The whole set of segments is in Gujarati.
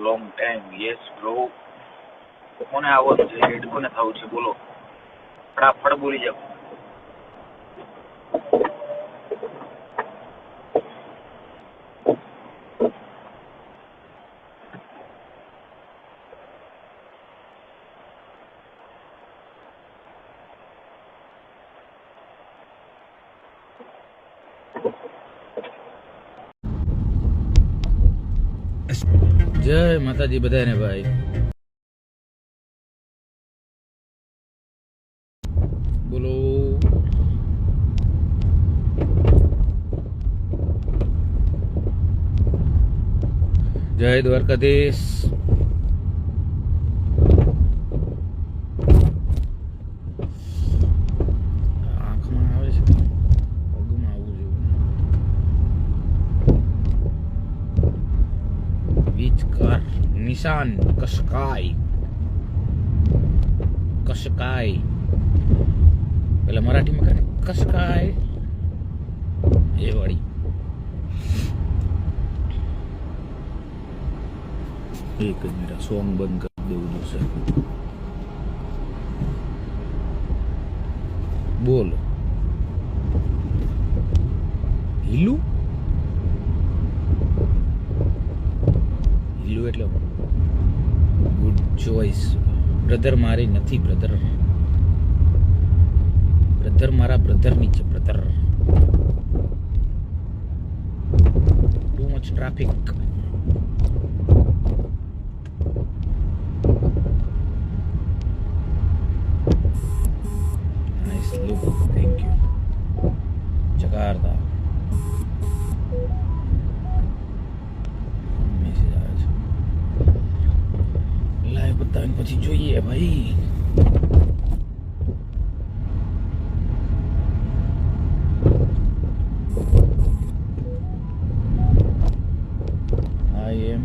Long time yes bro. કોને આવવાનું છે? હેડ કોને થવું છે? બોલો, ફટાફટ બોલી જાઓ. જય માતાજી બધાને ભાઈ. બોલો. જય દ્વારકાધીશ. આંખમાં આવે છે, પગમાં આવવું જોઈએ. વિચકાર નિશાન કશકાય કશકાય. પેલા મરાઠીમાં કરે કશકાય એ વાળી. એક જ મિનિટ, સોંગ બંધ કરી દેવું જોશે. બોલો. હિલું હિલું એટલે ગુડ ચોઇસ. બ્રધર મારી નથી. બ્રધર બ્રધર મારા બ્રધરની છે. Brother too much traffic. Nice look, thank you. જગારદાર મેસેજ આવે છે. લાઈવ બતાવીને પછી જોઈએ ભાઈ. I am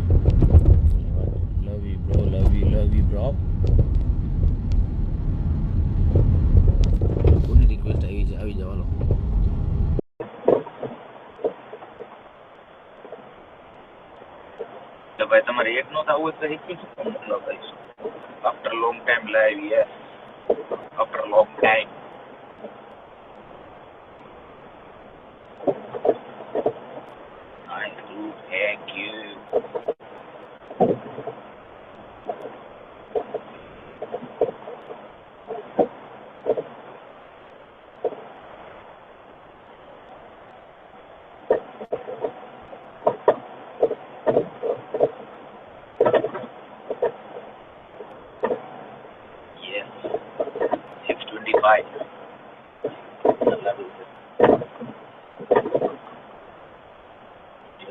love you bro, love you bro. કોની રિક્વેસ્ટ આવી છે? આવી જવાનો. તો ભાઈ તમારે એક નો થવું હોય તો રિક્વેસ્ટ મોકલો ભાઈ. After long time live yes, after long time. Nice to thank you. Yes, 625.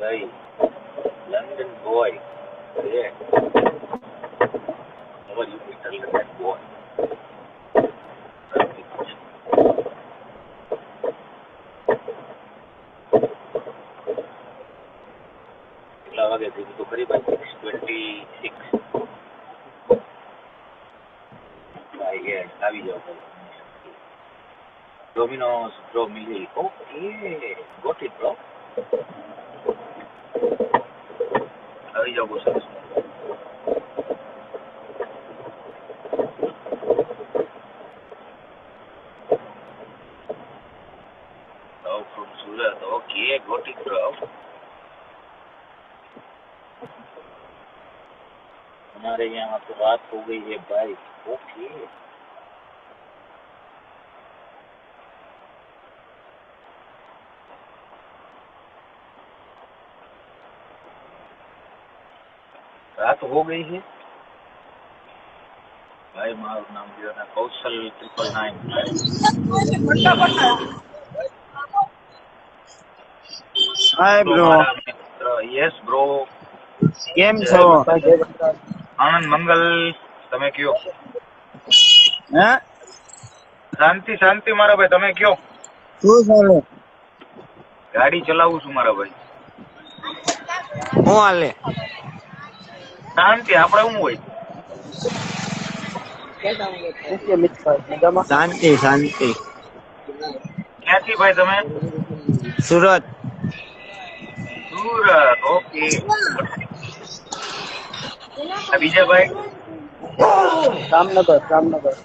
Jai, London boy. Yeah. How are you, Mr. London boy? કેટલા વાગે થઈ તો ખરી ભાઈ? 6:26. આવી જાઓ ભાઈ. ડોમિનોઝ બ્રો મિલી. Okay, got it bro. આવી જાઓ બહુ સરસ. From Surat. Okay, got it bro. हमारे यहाँ तो रात हो गई है भाई. ओके, रात हो गई है भाई. मारू नाम जो है कौशल 999. હાય બ્રો, મિત્ર. Yes bro. કેમ છો? આનંદ મંગલ. તમે કયો? હે, શાંતિ શાંતિ મારા ભાઈ. તમે કયો? શું ચાલે? ગાડી ચલાવું છું મારા ભાઈ. હું હાલે? શાંતિ. આપણે શું હોય? શાંતિ શાંતિ. ક્યાંથી ભાઈ તમે? સુરત. સુરત. ઓકે. આ બીજા ભાઈ જામનગર જામનગર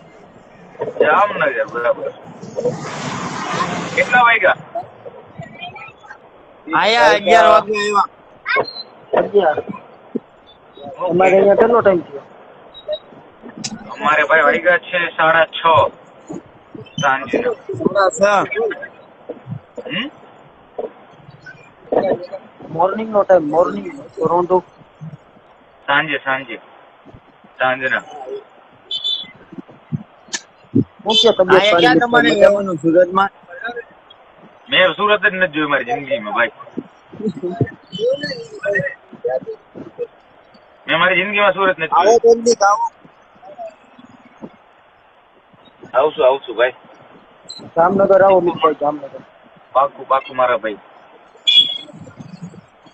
જામનગર, બરાબર. કેટલા વાગ્યા? આયા 11 વાગે આવ્યા. 11 અમારે અહીંયા કેટલો ટાઈમ થયો? અમારે ભાઈ વાગ્યા છે 6:30 સાંજે. થોડા છે. મોર્નિંગ નો ટાઈમ, મોર્નિંગ રોંધો સાંજના. મુખ્ય તબિયત આયા ક્યાં તમારે રહેવાનું સુરતમાં? મેં સુરત જ નથી જોયું મારી જિંદગીમાં ભાઈ. મેં મારી જિંદગીમાં સુરત નથી આવો જોયું. જલ્દી આવો. આવશું ભાઈ. જામનગર આવો મિત્રભાઈ, જામનગર. પાકું મારા ભાઈ.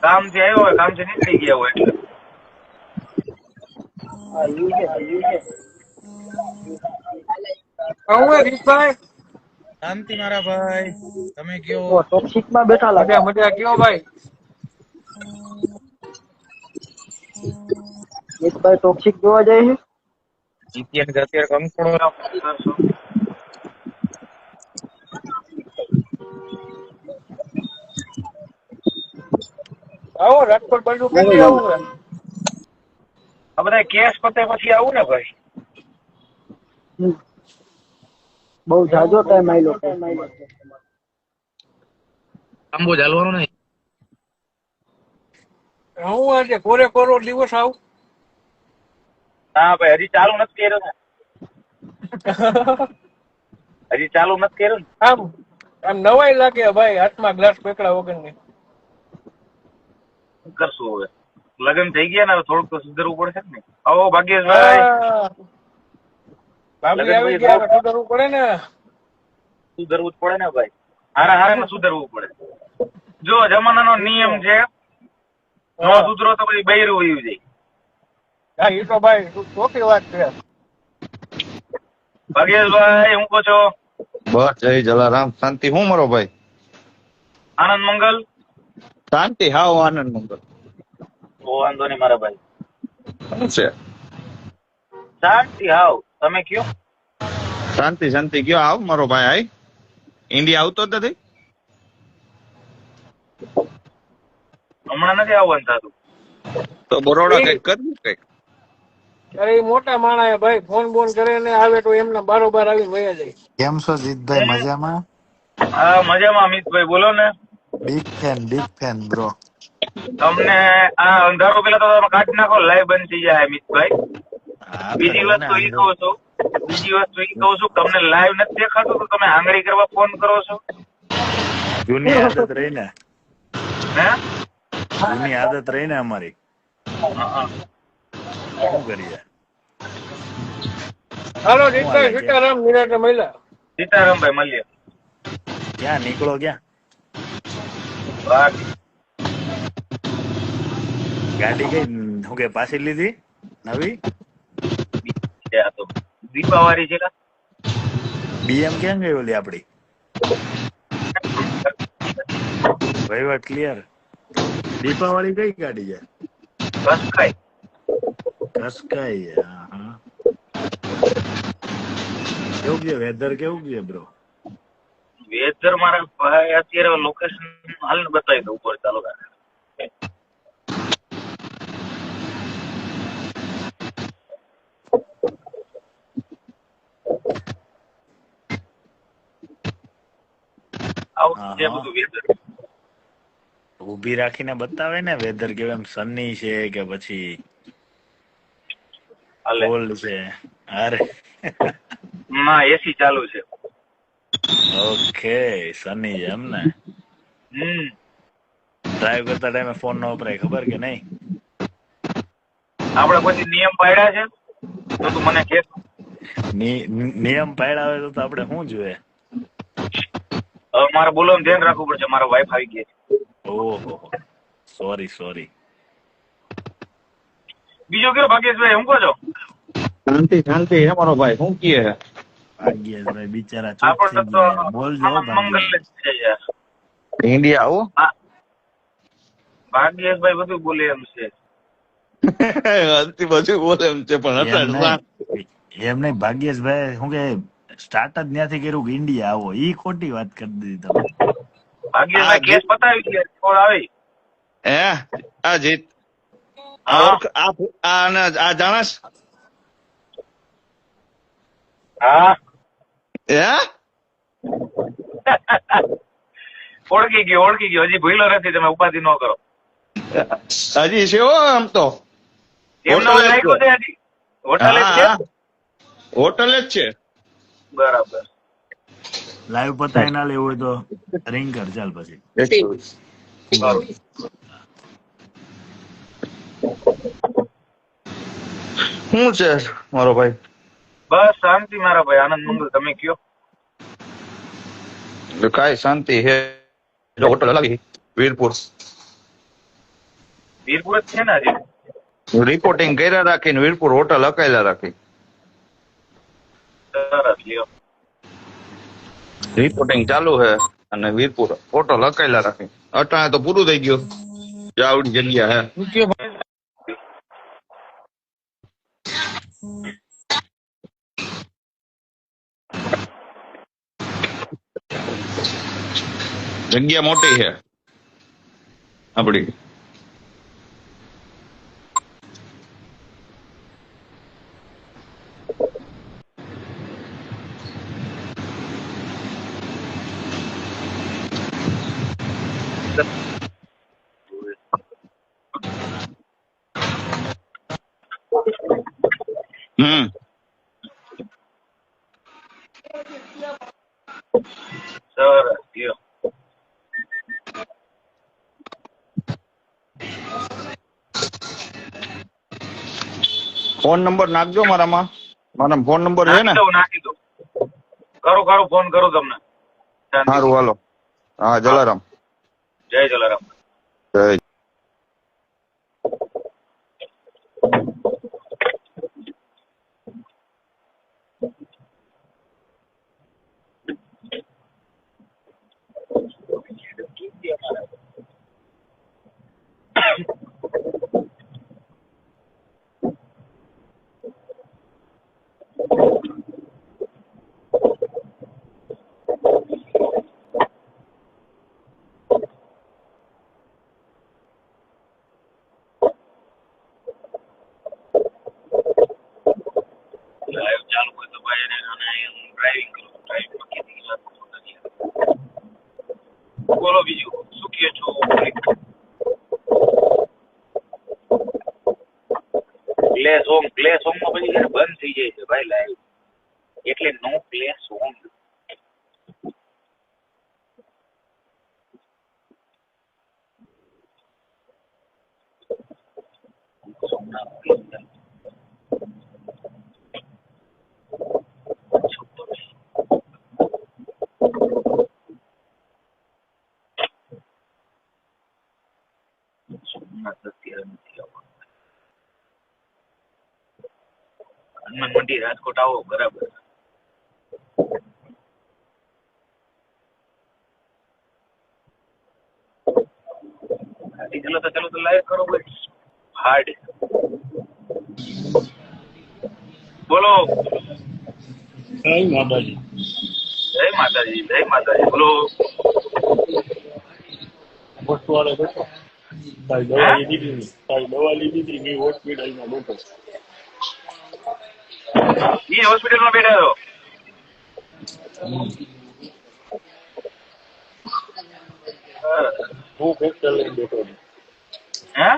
કામથી આવ્યો હોય, કામથી નીકળી ગયા હોય એટલે. હા યુ છે શાંતિ મારા ભાઈ, તમે તો કયો? ટોક્સિક માં બેઠા લાગે. મજા કયો ભાઈ? મિતભાઈ ટોક્સિક જોવા જાય છે. અત્યારે કંકોડો આવો રાજકોટ બાજુ કેટલી આવું હે? આ બધા કેસ પતે પછી આવું ને ભાઈ. બહુ જાજો ટાઈમ આયલો છે. આંબો ચાલવાનો નહીં. હું આજે કોરો દિવસ આવું. હા ભાઈ, હજી ચાલુ નથી કર્યો ને. આમ નવાઈ લાગે ભાઈ, હાથમાં ગ્લાસ પેકડા વગરની. શું કરશું હવે? લગ્ન થઈ ગયા ને, હવે થોડુંક તો સુધરવું પડશે ને. આવો ભાગ્યેશભાઈ. ભાભી આવી ગયા, હવે સુધરવું પડે ને. સુધરવું જ પડે ને ભાઈ. હારામાં સુધરવું પડે. જો જમાનાનો નિયમ છે, નો સુધરો તો પછી બૈરું વયું જાય. હા એ તો ભાઈ ચોખ્ખી વાત છે. ભાગ્યેશભાઈ, હું કહો છો? બસ જય જલારામ. શાંતિ હું મારો ભાઈ? આનંદ મંગલ. શાંતિ હાવ આનંદ મંગલ. તો વાંધો નહીં મારા ભાઈ. શું છે? શાંતિ હાવ. તમે કયો? શાંતિ ગયો આવ મારો ભાઈ. આય ઇન્ડિયા આવતો જ નથી. હમણાં નથી આવવાનું થતું. તો બરોડા કઈક કરવું કઈક. અરે એ મોટા માણસ ભાઈ ફોન બોન કરે ને આવે તો એમને બારોબાર આવીને વયા જાય. કેમ છો જીતભાઈ, મજામાં? હા મજામાં અમિતભાઈ, બોલો ને. Big fan bro. તમને આ અંધારો પેલા તો તમે કાઢી નાખો, લાઈવ બંધ થઈ જાય અમિતભાઈ. બીજી વસ્તુ એ કહું છું, તમને લાઈવ નથી દેખાતું તો તમે આંગળી કરવા ફોન કરો છો. જૂની આદત રહી ને, હે? જૂની આદત રહી ને અમારી. શું કરીએ? હાલો જીતભાઈ, સીતારામ નિરાતે મળ્યા. સીતારામભાઈ મળીએ. ક્યાં નીકળો? ક્યાં ગાડી કઈ શું કે પાછી લીધી નવી? દીપાવાળી છે. બીએમ ક્યાં ગઈ ઓલી આપડી? વહીવટ ક્લિયર. દીપાવાળી કઈ ગાડી છે? કસકાઈ. હા કેવું છે વેધર? કેવું છે બ્રો? વેધર મારા ભાઈ અત્યારે લોકેશન હાલ ને બતાવી દઉં ઉપર. ચાલો આવું છે બધું વેધર. ઉભી રાખીને બતાવે ને વેધર કેવું, એમ સની છે કે પછી કોલ્ડ છે? અરે ના, એસી ચાલુ છે. ઓકે, સની છે એમ ને. ડ્રાઈવ કરતા ટાઈમે ફોન ન વપરાય, ખબર કે નહીં? આપડે પછી નિયમ પાડ્યા છે તો તું મને કે. નિયમ પાડ્યા હોય તો આપણે શું જોઈએ? હવે મારે બોલવાનું ધ્યાન રાખવું પડશે, મારા વાઈફ આવી ગયા છે. ઓહો, સોરી. બીજો કયો ભાગ્યેશભાઈ, હું કહો છો? શાંતિ હે મારો ભાઈ. શું કહે? ભાગ્યેશભાઈ બિચારા આપણે તો બોલજો. મંગલ જ છે યાર. ઇન્ડિયા આવો. ભાગ્યેશભાઈ બધું બોલે એમ છે. અંતિ પછી બોલે એમ છે પણ એમ અત્યારે નહીં એમ નહીં ભાગ્યેશભાઈ શું કે સ્ટાર્ટ જ ત્યાંથી કર્યું કે ઇન્ડિયા આવો ઈ ખોટી વાત કરી દીધી તમે. ભાગ્યેશભાઈ કેસ પતાવી ગયા કોલ આવી. હે આ જીત આ હા. ઓળખ આ જાણસ હા હે ઓળખી ગયો હજી ભૂલો નથી, તમે ઉપાધિ ન કરો. હજી છે હો આમ તો એમનો હોટલ જ રાખ્યું છે હજી હોટલ જ છે. હા, હોટલ જ છે. બરાબર. લાઈવ પતાવી ના લેવું હોય તો રિંગ કર ચાલ પછી. સારું. શું છે મારો ભાઈ? બસ શાંતિ મારા ભાઈ, આનંદ મંગલ. તમે કયો? કાંઈ શાંતિ હે. હોટલ લાગી વીરપુર. વીરપુર જ છે ને હજી. રિપોર્ટિંગ કર્યા રાખીને વીરપુર હોટલ અકેલા રાખી. સરસ લ્યો. રિપોર્ટિંગ ચાલુ છે અને વીરપુર હોટલ અકેલા રાખી. અટાણે તો પૂરું થઈ ગયું. જાવડી જગ્યા હે. શું કયો ભાઈ? જગ્યા મોટી છે આપડી. સરસ લ્યો. ફોન નંબર નાખજો મારામાં. મારા ફોન નંબર છે ને? નાખી દઉં. કરું ફોન કરું તમને. શાંતિ. સારું હાલો. હા જલારામ. જય જલારામ. જય. લાઈવ ચાલુ હોય તો ભાઈ એને હું ડ્રાઇવિંગ કરું. બોલો બીજું શું કહો છો? પ્લે સોંગ માં પછી બંધ થઈ જાય છે ભાઈ લાઈવ, એટલે નો પ્લે સોંગ. હનુમાન મંડી રાજકોટ આવો બરાબર. ચલો તો લાઈવ કરો ભાઈ. હાર્ડ બોલો. જય માતાજી. જય માતાજી. જય માતાજી. બોલો. હોસ્પિટલ બેઠો. તારી દવા લીધી હતી મેં હોસ્પિટલમાં બેઠો. એ હોસ્પિટલમાં બેઠા છો? હું ફેક્ટર લઈને બેઠો છું. હે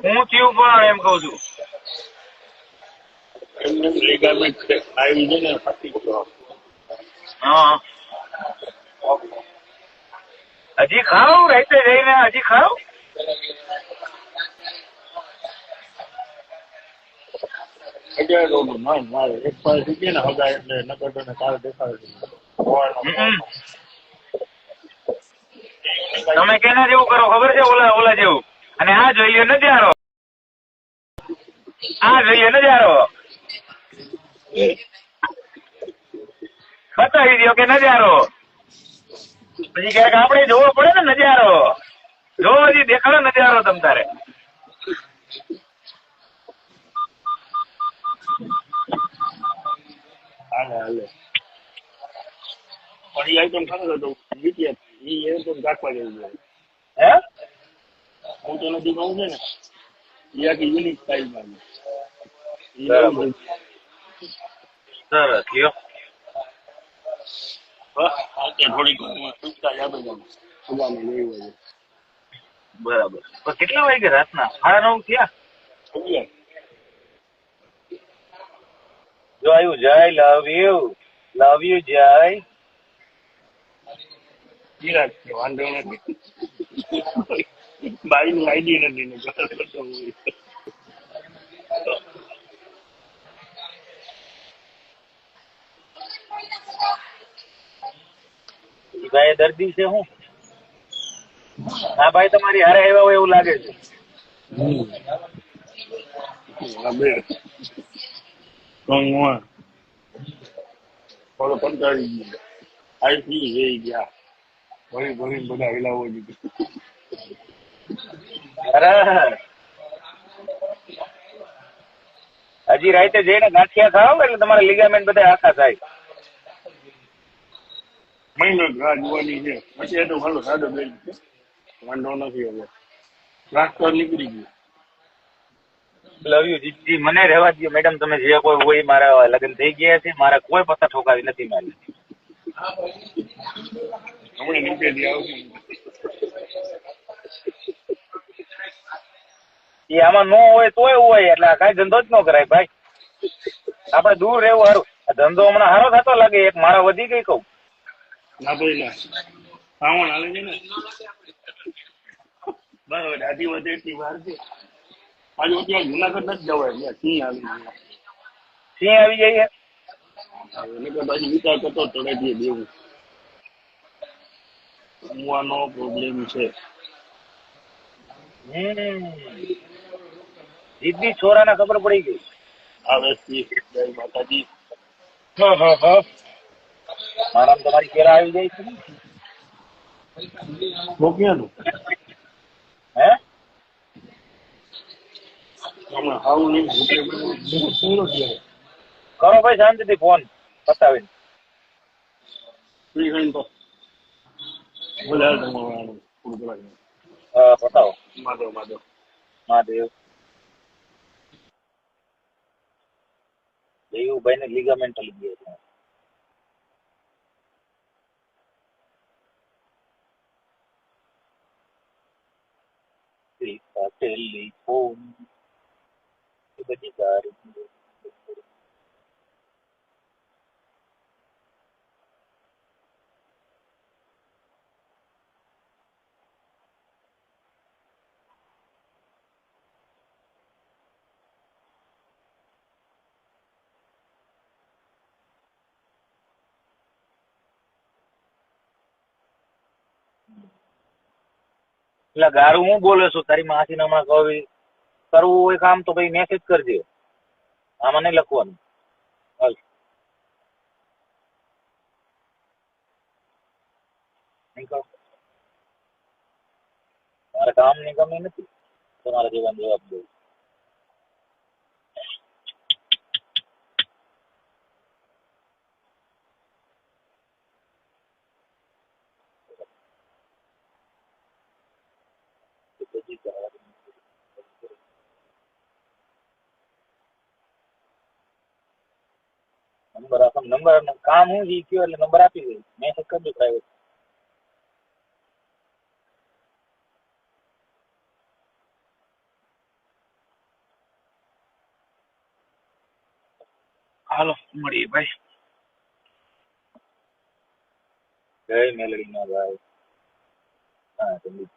હું થયું પણ એમ કઉ છું. એમને લીગામેન્ટ આવી છે ને ફાટી ગયો. હા હજી ખાવ રાતે જઈને હજી ખાવ. મારે એક પાસે શીખીએ ને હગા એટલે નકર તને કાલે દેખાડે. તમે કેના જેવું કરો ખબર છે? ઓલા જેવું. અને આ જોઈએ નજારો, બતાવી દો કે નજારો. પછી ક્યાંક આપણે જોવો પડે ને નજારો. જો હજી દેખાડો નજારો તમ તારે. હાલે પણ એ આઈટમ ખરો હતો બીટીએસ એ આઈટમ રાખવા જેવું છે. હે હું તો નથી કહું છે ને એ આખી યુનિક સ્ટાઇલમાં બરાબર. સરસ લ્યો. થોડીક સુવિધા યાદ જ સુગામે લેવી હોય બરાબર. તો કેટલા વાગે રાતના 9:30 થયા? 11 જો આવ્યું જય લવ યુ જય. વિરાટ છે વાંધો નથી બાઈની આઈડી નથી ને કરતો હોય ભાઈ દર્દી છે હું. હા ભાઈ તમારી હારે આવ્યા હોય એવું લાગે છે. બે થોડો કંટાળી ગયો આઈપી જઈ ગયા ભરી બધા હિલાવો દીધું. અરે હજી રાતે જઈને ગાંઠિયા ખાવ એટલે તમારા લિગામેન્ટ બધા આખા થાય. મહિનો રાહ જોવાની છે અત્યારે તો ઘણો સાદો બેન છે વાંધો નથી હવે ટ્રાક્ટર નીકળી ગયું. લવ યુ જીજી. મને રહેવા દો મેડમ, તમે જે કોઈ હોય. મારા લગ્ન થઈ ગયા છે, મારા કોઈ પત્તા ઠોકાવી નથી મારી. હમણાં નીચેથી આવશે એ આમાં ન હોય તોય હોય એટલે કઈ ધંધો જ ન કરાય ભાઈ. આપડે દૂર રહેવું સારું. આ ધંધો હમણાં સારો થતો લાગે. એક મારા વધી ગઈ કહું. ના ભાઈ ના શ્રાવણ હાલે છે ને બરાબર આજી વધે એટલી વાર છે. આજે ત્યાં જુનાગઢ નથી જવાય ત્યાં સિંહ આવી સિંહ આવી જાય. એને કે બાજુ વિચાર કરતો તળેટીએ દેવું ઊંઘવાનો પ્રોબ્લેમ છે. જીતની છોરાને ખબર પડી ગઈ. આવે જય માતાજી. મારા તમારી કેરા આવી જાય છે. મોકલ્યાનું હે હમણાં હાવું નહીં કરો ભાઈ શાંતિથી ફોન બતાવીને. ફ્રી થઈને તો બોલે તમારું પૂરું કરાવી બતાવો. માધવ મહાદેવ દેવુભાઈ ને લિગામેન્ટલ ગયા છે. ટેલિફોન બધી ગાડી એટલે ગારું હું બોલે છું. તારી માસીને હમણાં કહી કરવું હોય કામ તો ભાઈ મેસેજ કરજે. આમાં નહીં લખવાનું. હાલ મારે કામની કમી નથી. તમારા જીવન જવાબ દઉં. નંબર આપો. નંબર કામ હું જી કયો એટલે નંબર આપી દે. મેસેજ કરજો પ્રાઇવેટ. હાલો મળીએ ભાઈ. જય મેલડીના ભાઈ. હા સંદીપ.